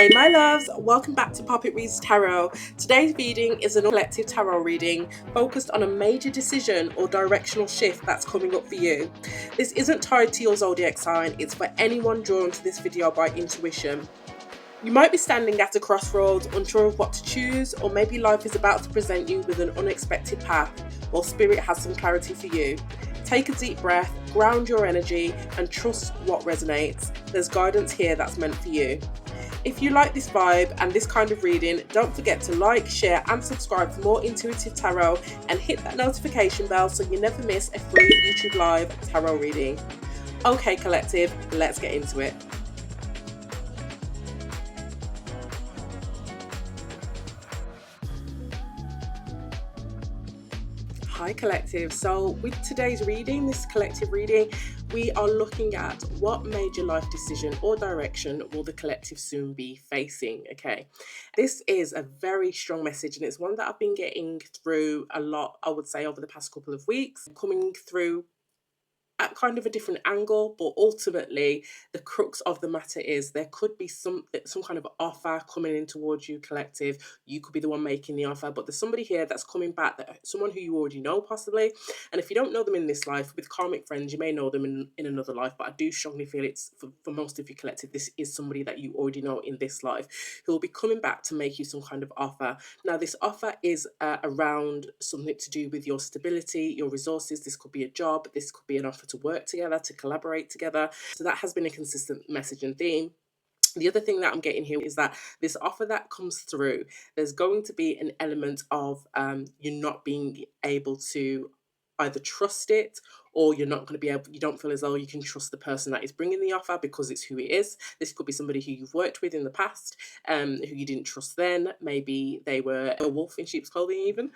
Hey my loves, welcome back to Poppet Reads Tarot. Today's reading is an collective tarot reading focused on a major decision or directional shift that's coming up for you. This isn't tied to your zodiac sign, it's for anyone drawn to this video by intuition. You might be standing at a crossroads, unsure of what to choose, or maybe life is about to present you with an unexpected path, while spirit has some clarity for you. Take a deep breath, ground your energy, and trust what resonates. There's guidance here that's meant for you. If you like this vibe and this kind of reading, don't forget to like, share and subscribe for more intuitive tarot, and hit that notification bell so you never miss a free YouTube live tarot reading. Okay collective, let's get into it. Hi collective, so with today's reading, this collective reading, we are looking at what major life decision or direction will the collective soon be facing. Okay, this is a very strong message and it's one that I've been getting through a lot, I would say, over the past couple of weeks, coming through at kind of a different angle, but ultimately the crux of the matter is there could be some kind of offer coming in towards you collective. You could be the one making the offer, but there's somebody here that's coming back, that someone who you already know possibly. And if you don't know them in this life, with karmic friends you may know them in another life, but I do strongly feel it's for most of you collective, this is somebody that you already know in this life who will be coming back to make you some kind of offer. Now this offer is around something to do with your stability, your resources. This could be a job, this could be an offer to work together, to collaborate together. So that has been a consistent message and theme. The other thing that I'm getting here is that this offer that comes through, there's going to be an element of you not being able to either trust it, or you're not going to be able, you don't feel as though you can trust the person that is bringing the offer because it's who it is. This could be somebody who you've worked with in the past, who you didn't trust then. Maybe they were a wolf in sheep's clothing even,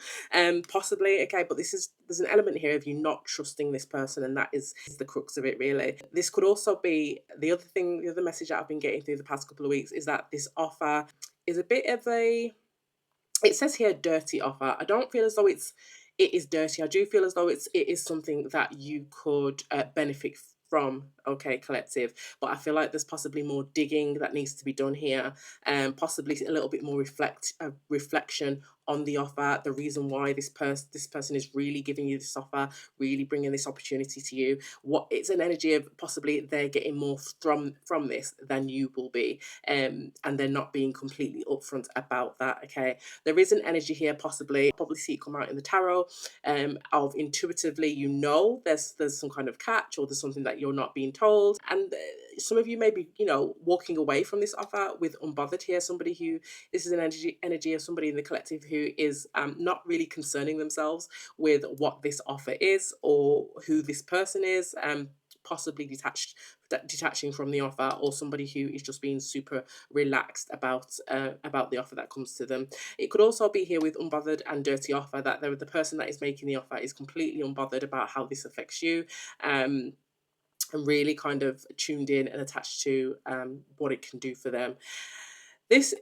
possibly. Okay, but there's an element here of you not trusting this person, and that is the crux of it really. This could also be the other message that I've been getting through the past couple of weeks is that this offer is a bit of a, it says here dirty offer. I don't feel as though it is dirty. I do feel as though it is something that you could benefit from. Okay collective, but I feel like there's possibly more digging that needs to be done here, and possibly a little bit more reflection on the offer, the reason why this person is really giving you this offer, really bringing this opportunity to you. What it's an energy of possibly they're getting more from this than you will be, and they're not being completely upfront about that. Okay, there is an energy here, possibly probably see it come out in the tarot, of intuitively you know there's some kind of catch, or there's something that you're not being told, and some of you may be, you know, walking away from this offer with unbothered here. Somebody who, this is an energy of somebody in the collective who is not really concerning themselves with what this offer is or who this person is, possibly detaching from the offer, or somebody who is just being super relaxed about the offer that comes to them. It could also be here with unbothered and dirty offer, that the person that is making the offer is completely unbothered about how this affects you, and really kind of tuned in and attached to what it can do for them. This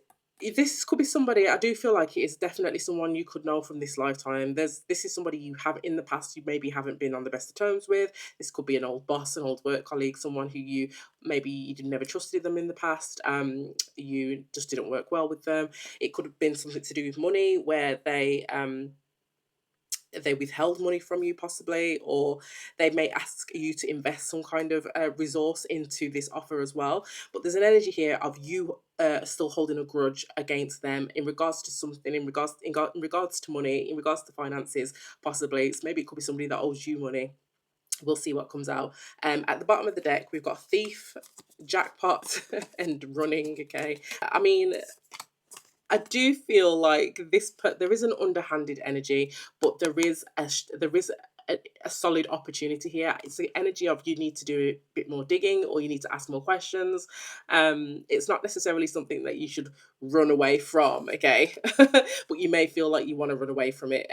could be somebody, I do feel like it is definitely someone you could know from this lifetime. This is somebody you have in the past, you maybe haven't been on the best of terms with. This could be an old boss, an old work colleague, someone who you never trusted them in the past, you just didn't work well with them. It could have been something to do with money, where they withheld money from you possibly, or they may ask you to invest some kind of resource into this offer as well. But there's an energy here of you still holding a grudge against them in regards to something, in regards to money, in regards to finances possibly. It's maybe it could be somebody that owes you money. We'll see what comes out. At the bottom of the deck we've got thief, jackpot and running. Okay, I mean, I do feel like there is an underhanded energy, but there is a solid opportunity here. It's the energy of you need to do a bit more digging, or you need to ask more questions. It's not necessarily something that you should run away from, okay? But you may feel like you want to run away from it.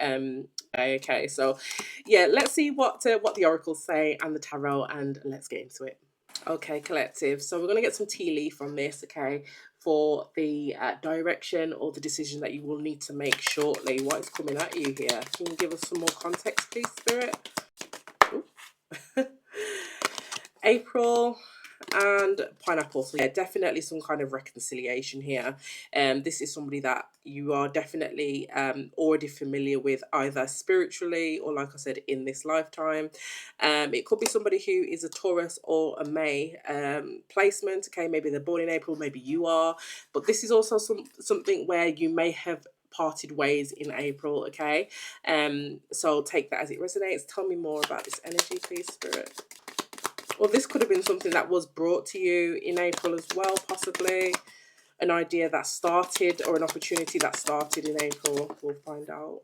Okay, so yeah, let's see what the oracles say and the tarot, and let's get into it. Okay, collective. So we're going to get some tea leaf on this, okay, for the direction or the decision that you will need to make shortly. What is coming at you here? Can you give us some more context, please, Spirit? Ooh. April, and pineapple. So yeah, definitely some kind of reconciliation here. This is somebody that you are definitely already familiar with, either spiritually or, like I said, in this lifetime. It could be somebody who is a Taurus or a May placement. Okay, maybe they're born in April, maybe you are, but this is also something where you may have parted ways in April. Okay, so take that as it resonates. Tell me more about this energy, please, Spirit. Or this could have been something that was brought to you in April as well, possibly an idea that started or an opportunity that started in April. We'll find out.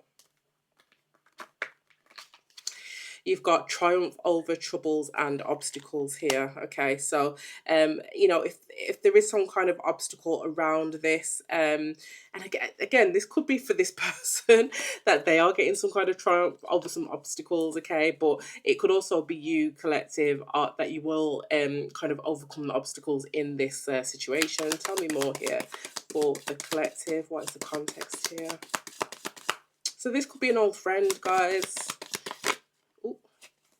You've got triumph over troubles and obstacles here. Okay, so you know, if there is some kind of obstacle around this, and again, this could be for this person that they are getting some kind of triumph over some obstacles. Okay, but it could also be you, collective, that you will kind of overcome the obstacles in this situation. Tell me more here for the collective. What is the context here? So this could be an old friend, guys.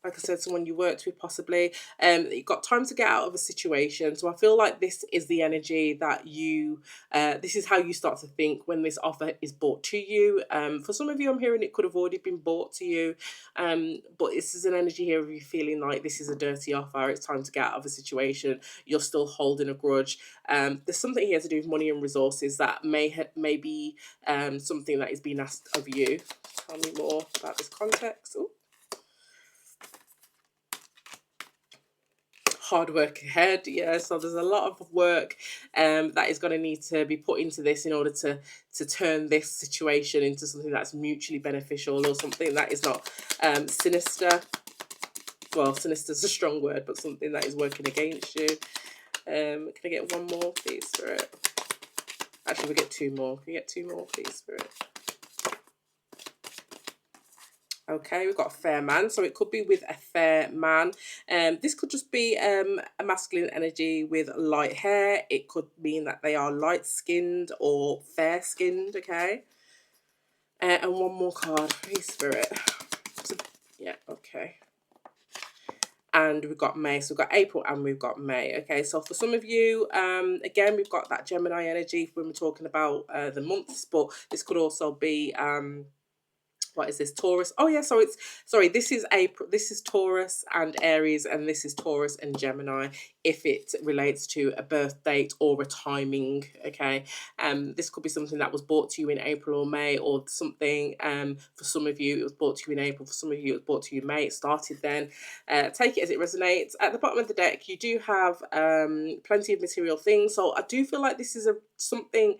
Like I said, someone you worked with, possibly. You've got time to get out of a situation. So I feel like this is the energy that you, this is how you start to think when this offer is brought to you. For some of you, I'm hearing it could have already been brought to you. But this is an energy here of you feeling like this is a dirty offer. It's time to get out of a situation. You're still holding a grudge. There's something here to do with money and resources that may be something that is being asked of you. Tell me more about this context. Ooh. Hard work ahead. Yeah, so there's a lot of work that is going to need to be put into this in order to turn this situation into something that's mutually beneficial, or something that is not sinister. Well, sinister is a strong word, but something that is working against you. Can I get one more, please, Spirit? Actually, we get two more. Can we get two more, please, Spirit? Okay, we've got a fair man, so it could be with a fair man. This could just be a masculine energy with light hair. It could mean that they are light-skinned or fair-skinned, okay? And one more card, please, Spirit. So, yeah, okay. And we've got May, so we've got April and we've got May. Okay, so for some of you, again, we've got that Gemini energy when we're talking about the months, but this could also be... what is this, Taurus? Oh yeah, so it's, sorry, this is April, this is Taurus and Aries, and this is Taurus and Gemini, if it relates to a birth date or a timing. Okay, this could be something that was brought to you in April or May, or something, for some of you it was brought to you in April, for some of you it was brought to you in May. It started then. Take it as it resonates. At the bottom of the deck, you do have plenty of material things, so I do feel like this is something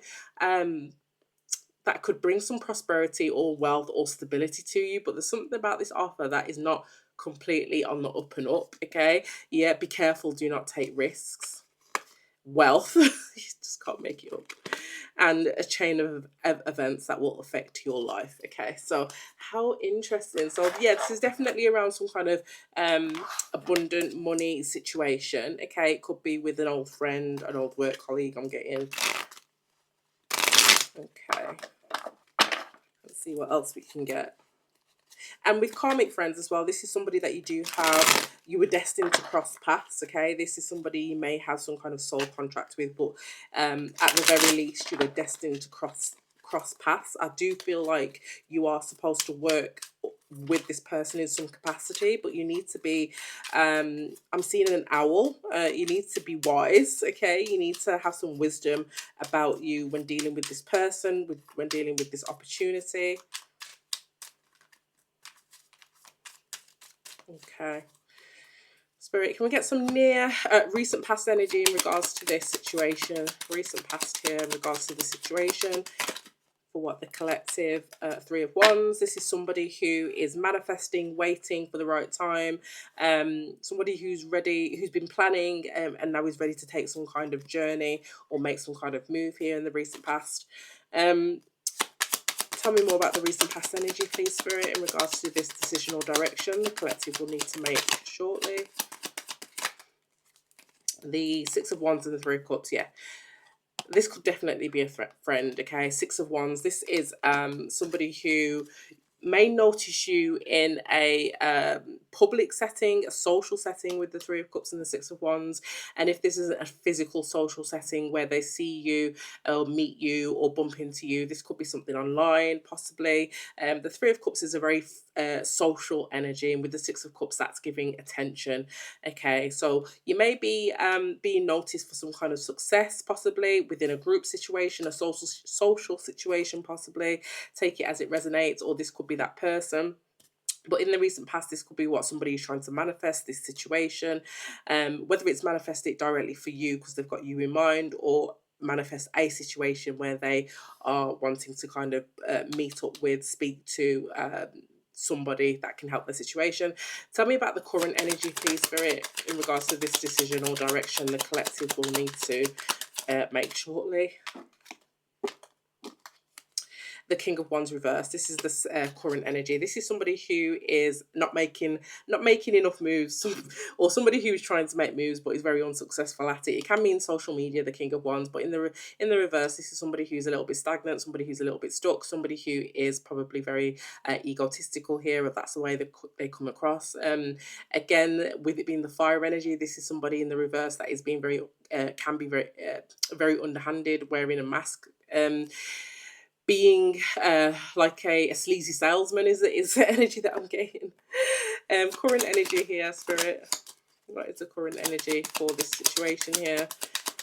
that could bring some prosperity or wealth or stability to you, but there's something about this offer that is not completely on the up and up. Okay, yeah, be careful, do not take risks. Wealth, you just can't make it up, and a chain of events that will affect your life. Okay, so how interesting. So yeah, this is definitely around some kind of abundant money situation. Okay, it could be with an old friend, an old work colleague, I'm getting. Okay, let's see what else we can get. And with karmic friends as well, this is somebody that you do have, you were destined to cross paths. Okay, this is somebody you may have some kind of soul contract with, but at the very least you were destined to cross paths. I do feel like you are supposed to work with this person in some capacity, but you need to be, I'm seeing an owl, you need to be wise. Okay, you need to have some wisdom about you when dealing with this person, when dealing with this opportunity. Okay, Spirit, can we get some near recent past energy in regards to this situation? Recent past here in regards to the situation for what the collective. Three of Wands. This is somebody who is manifesting, waiting for the right time. Somebody who's ready, who's been planning, and now is ready to take some kind of journey or make some kind of move here in the recent past. Tell me more about the recent past energy, please, Spirit, in regards to this decision or direction the collective will need to make shortly. The Six of Wands and the Three of Cups, yeah. This could definitely be a friend, okay? Six of Wands, this is somebody who may notice you in a public setting, a social setting with the Three of Cups and the Six of Wands. And if this isn't a physical social setting where they see you or meet you or bump into you, this could be something online, possibly. The Three of Cups is a very social energy, and with the Six of Cups, that's giving attention. Okay, so you may be being noticed for some kind of success, possibly within a group situation, a social situation, possibly. Take it as it resonates, or this could be that person. But in the recent past, this could be what somebody is trying to manifest, this situation, whether it's manifested directly for you because they've got you in mind, or manifest a situation where they are wanting to kind of meet up with, speak to somebody that can help the situation. Tell me about the current energy, please, Spirit, in regards to this decision or direction the collective will need to make shortly. The King of Wands reversed. This is the current energy. This is somebody who is not making enough moves, or somebody who is trying to make moves but is very unsuccessful at it. It can mean social media, the King of Wands, but in the reverse, this is somebody who's a little bit stagnant, somebody who's a little bit stuck, somebody who is probably very egotistical here, if that's the way they come across. Again, with it being the fire energy, this is somebody in the reverse that is being very can be very underhanded, wearing a mask. Being like a sleazy salesman is the energy that I'm getting. Current energy here, Spirit. What is the current energy for this situation here,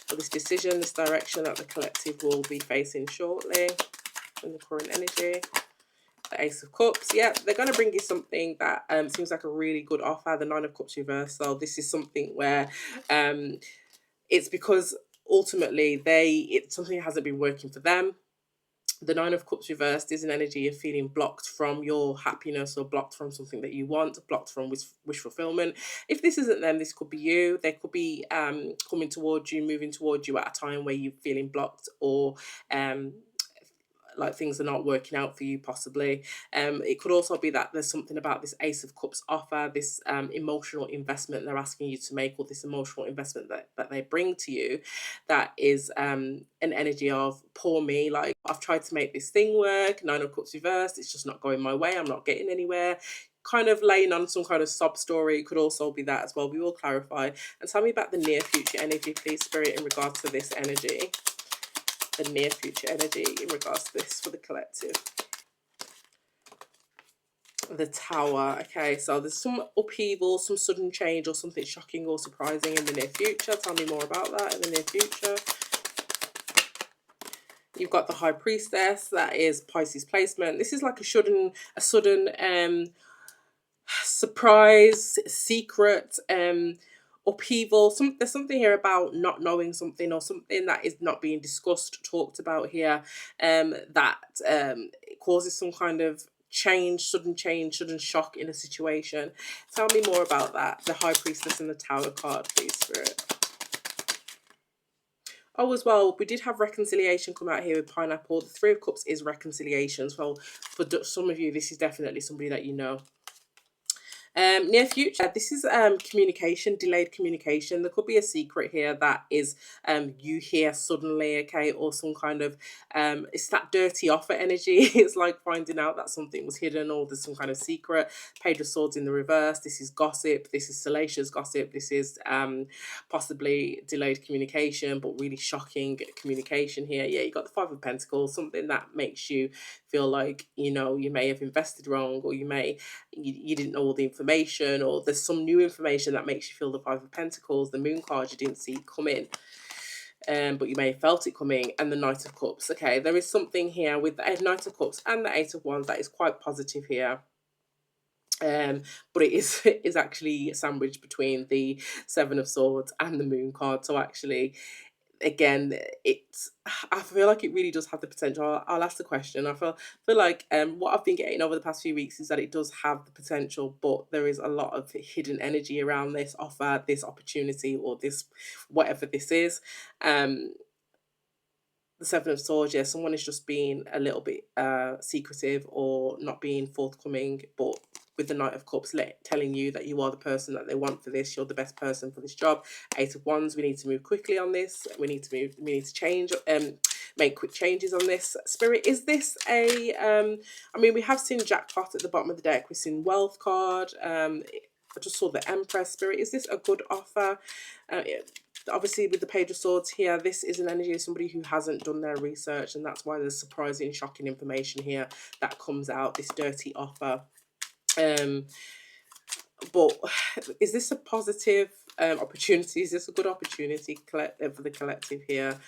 for this decision, this direction that the collective will be facing shortly? In the current energy, the Ace of Cups. Yeah, they're going to bring you something that seems like a really good offer. The Nine of Cups reverse. So this is something where it's because ultimately something hasn't been working for them. The Nine of Cups reversed is an energy of feeling blocked from your happiness, or blocked from something that you want, blocked from wish fulfillment. If this isn't them, this could be you. They could be coming towards you, moving towards you at a time where you're feeling blocked, or like things are not working out for you, possibly. It could also be that there's something about this Ace of Cups offer, this emotional investment they're asking you to make, or this emotional investment that they bring to you, that is an energy of poor me, like I've tried to make this thing work, Nine of Cups reversed, it's just not going my way, I'm not getting anywhere. Kind of laying on some kind of sob story. It could also be that as well. We will clarify. And tell me about the near future energy, please, Spirit, in regards to this energy. The near future energy in regards to this for the collective. The Tower. Okay, so there's some upheaval, some sudden change, or something shocking or surprising in the near future. Tell me more about that in the near future. You've got the High Priestess, that is Pisces placement. This is like a sudden surprise, secret, upheaval. There's something here about not knowing something, or something that is not being discussed, talked about here, that it causes some kind of change, sudden shock in a situation. Tell me more about that. The High Priestess and the Tower card, please, Spirit. Oh, as well, we did have reconciliation come out here with Pineapple. The Three of Cups is reconciliation. So for some of you, this is definitely somebody that you know. Near future, this is communication, delayed communication. There could be a secret here that is you hear suddenly, okay, or some kind of it's that dirty offer energy. It's like finding out that something was hidden, or there's some kind of secret. Page of Swords in the reverse. This is gossip. This is salacious gossip. This is possibly delayed communication, but really shocking communication here. Yeah, you got the Five of Pentacles, something that makes you feel like, you know, you may have invested wrong, or you didn't know all the information, or there's some new information that makes you feel the Five of Pentacles. The Moon card, you didn't see it coming, but you may have felt it coming. And the Knight of Cups. Okay, there is something here with the Knight of Cups and the Eight of Wands that is quite positive here. But it is actually sandwiched between the Seven of Swords and the Moon card. So actually, again, I feel like it really does have the potential. I'll ask the question. I feel like what I've been getting over the past few weeks is that it does have the potential, but there is a lot of hidden energy around this offer, this opportunity, or this whatever this is. The Seven of Swords, yeah, someone is just being a little bit secretive, or not being forthcoming, but with the Knight of Cups telling you that you are the person that they want for this, you're the best person for this job. Eight of Wands, we need to move quickly on this, we need to change, make quick changes on this. Spirit, is this a I mean, we have seen jackpot at the bottom of the deck, we've seen wealth card, I just saw the Empress. Spirit, is this a good offer? Obviously with the Page of Swords here, this is an energy of somebody who hasn't done their research, and that's why there's surprising, shocking information here that comes out, this dirty offer. But is this a positive opportunity? Is this a good opportunity for the collective here?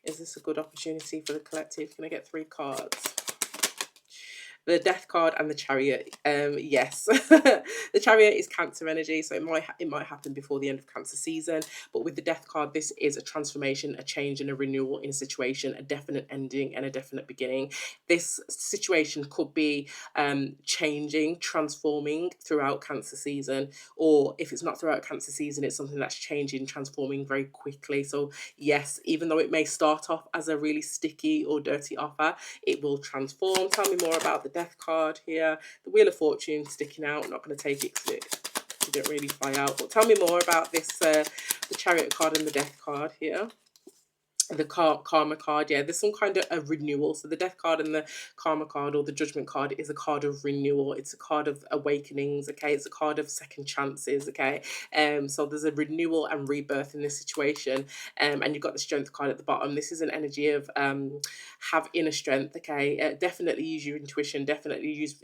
Is this a good opportunity for the collective? Can I get 3 cards? The Death card and the Chariot. Yes, the Chariot is Cancer energy, so it might happen before the end of Cancer season. But with the Death card, this is a transformation, a change, and a renewal in a situation, a definite ending and a definite beginning. This situation could be changing, transforming throughout Cancer season, or if it's not throughout Cancer season, it's something that's changing, transforming very quickly. So yes, even though it may start off as a really sticky or dirty offer, it will transform. Tell me more about the Death card here. The Wheel of Fortune sticking out. I'm not going to take it because it didn't really fly out. But tell me more about this, the Chariot card and the Death card here. The karma card, yeah, there's some kind of a renewal. So the Death card and the karma card, or the Judgment card, is a card of renewal. It's a card of awakenings, okay? It's a card of second chances, okay? So there's a renewal and rebirth in this situation. And you've got the Strength card at the bottom. This is an energy of have inner strength, okay? Definitely use your intuition, definitely use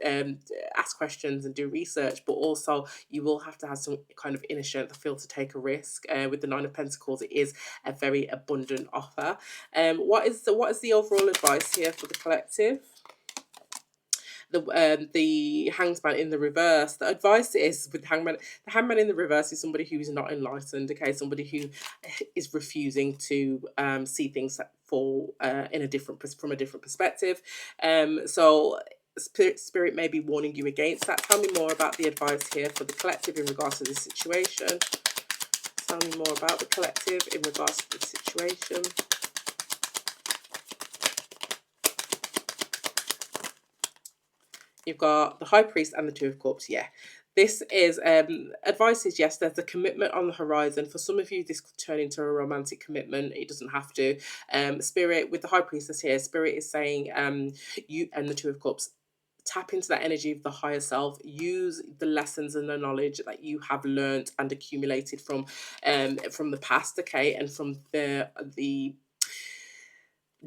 ask questions and do research, but also you will have to have some kind of inner strength, feel to take a risk. With the Nine of Pentacles, it is a very abundant offer. What is the overall advice here for the collective? The Hangman in the reverse. The advice is with Hangman. The Hangman in the reverse is somebody who is not enlightened. Okay, somebody who is refusing to see things that fall in from a different perspective. So Spirit may be warning you against that. Tell me more about the advice here for the collective in regards to this situation. Tell me more about the collective in regards to the situation. You've got the High Priest and the Two of Cups. Yeah, this is advice is yes, there's a commitment on the horizon. For some of you, this could turn into a romantic commitment. It doesn't have to. Spirit, with the High Priestess here, Spirit is saying you and the Two of Cups, tap into that energy of the higher self. Use the lessons and the knowledge that you have learned and accumulated from the past, okay, and from the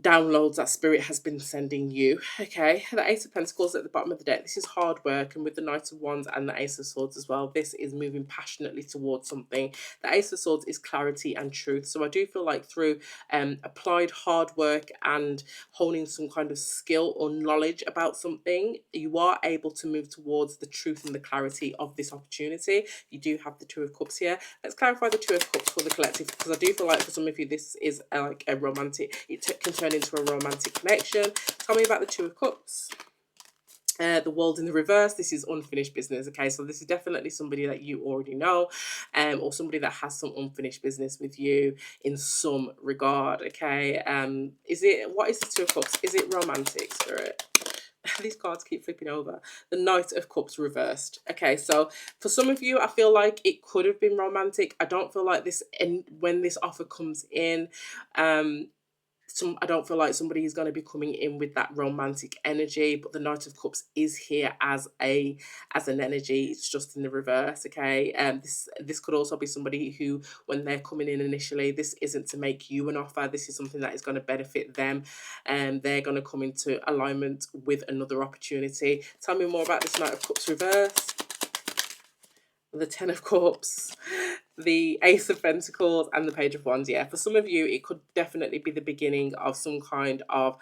downloads that Spirit has been sending you, okay. The Ace of Pentacles at the bottom of the deck, this is hard work, and with the Knight of Wands and the Ace of Swords as well, this is moving passionately towards something. The Ace of Swords is clarity and truth, so I do feel like through applied hard work and honing some kind of skill or knowledge about something, you are able to move towards the truth and the clarity of this opportunity. You do have the Two of Cups here. Let's clarify the Two of Cups for the collective, because I do feel like for some of you this is like a romantic, it can turn into a romantic connection. Tell me about the Two of Cups. The World in the reverse, this is unfinished business, okay, so this is definitely somebody that you already know, or somebody that has some unfinished business with you in some regard, okay. What is the Two of Cups? Is it romantic, Spirit? These cards keep flipping over. The Knight of Cups reversed. Okay, so for some of you, I feel like it could have been romantic. I don't feel like this, and when this offer comes in, I don't feel like somebody is going to be coming in with that romantic energy, but the Knight of Cups is here as an energy. It's just in the reverse, okay. This could also be somebody who, when they're coming in initially, this isn't to make you an offer. This is something that is going to benefit them, and they're going to come into alignment with another opportunity. Tell me more about this Knight of Cups reverse. The Ten of Cups, the Ace of Pentacles, and the Page of Wands. Yeah, for some of you, it could definitely be the beginning of some kind of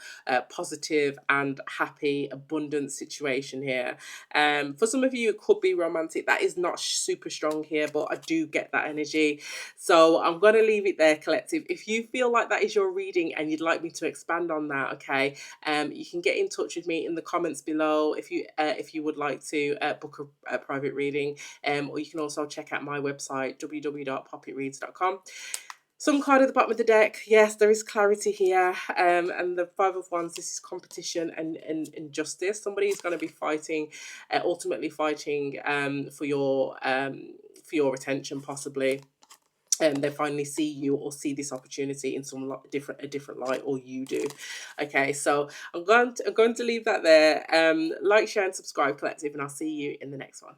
positive and happy, abundant situation here. For some of you, it could be romantic. That is not super strong here, but I do get that energy. So I'm going to leave it there, collective. If you feel like that is your reading and you'd like me to expand on that, okay, you can get in touch with me in the comments below if you would like to book a private reading, or you can also check out my website, www.poppetreads.com. Some card at the bottom of the deck. Yes, there is clarity here. And the Five of Wands, this is competition and injustice. Somebody is going to be fighting, ultimately fighting for your attention, possibly. they finally see you or see this opportunity in some a different light, or you do. Okay, so I'm going to leave that there. Like, share, and subscribe, collective, and I'll see you in the next one.